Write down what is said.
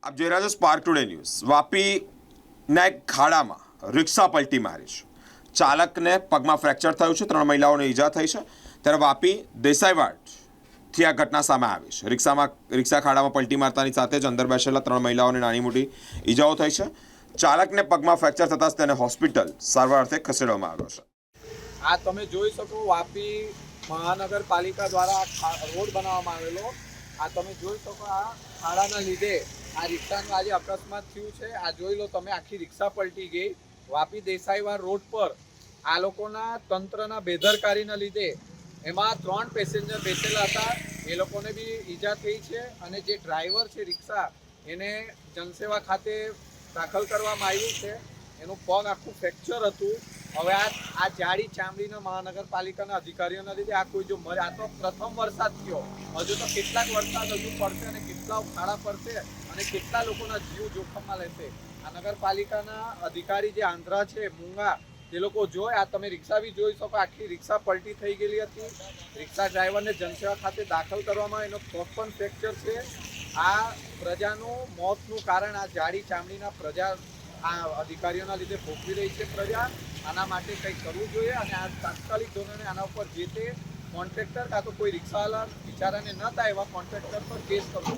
આપ જોઈ રહ્યા છો સ્પાર્ક ટુડે ન્યૂઝ। વાપીના એક ખાડામાં રિક્ષા પલટી મારી છે। ચાલકને પગમાં ફ્રેક્ચર થયું છે, 3 મહિલાઓને ઈજા થઈ છે। ત્યારે વાપી દેસાઈવાડથી આ ઘટના સામે આવી છે। રિક્ષા ખાડામાં પલટી મારતાની સાથે જ અંદર બેસેલા 3 મહિલાઓને નાની મોટી ઈજાઓ થઈ છે। ચાલકને પગમાં ફ્રેક્ચર થતાં જ તેને હોસ્પિટલ સારવાર અર્થે ખસેડવામાં આવ્યો છે। આ તમે જોઈ શકો વાપી મહાનગરપાલિકા દ્વારા રોડ બનાવવામાં આવેલો। આ તમે જોઈ શકો આ ખાડાના લીધે આ રિક્ષાનું આજે અકસ્માત થયું છે। આ જોઈ લો તમે, આખી રિક્ષા પલટી ગઈ। વાપી દેસાઈવાડ રોડ પર આ લોકોના તંત્રના બેદરકારીના લીધે એમાં 3 પેસેન્જર બેસેલા હતા, એ લોકોને બી ઈજા થઈ છે। અને જે ડ્રાઈવર છે રિક્ષા, એને જનસેવા ખાતે દાખલ કરવામાં આવ્યું છે। એનું પગ આખું ફ્રેક્ચર હતું। હવે આ જાડી ચામડીના મહાનગરપાલિકાના અધિકારીઓના લીધે આ કોઈ જો મરે, આ તો પ્રથમ વરસાદ થયો, હજુ તો કેટલાક વરસાદ હજુ પડશે અને કેટલા ખાડા પડશે અને કેટલા લોકોના જીવ જોખમમાં લેશે। આ નગરપાલિકાના અધિકારી જે આંધ્રા છે, મૂંગા, તે લોકો જોઈ, આ તમે રિક્ષા બી જોઈ શકો, આખી રિક્ષા પલટી થઈ ગયેલી હતી। રિક્ષા ડ્રાઈવરને જનસેવા ખાતે દાખલ કરવામાં, એનો પગ પણ ફ્રેક્ચર છે। આ પ્રજાનું મોતનું કારણ આ જાડી ચામડીના પ્રજા, આ અધિકારીઓના લીધે ભોગવી રહી છે પ્રજા। આના માટે કંઈક કરવું જોઈએ અને આ તાત્કાલિક ધોરણે આના ઉપર જે તે કોન્ટ્રાક્ટર કાં તો કોઈ રિક્ષાવાળા બિચારાને ન થાય એવા કોન્ટ્રાક્ટર પર કેસ કરવો।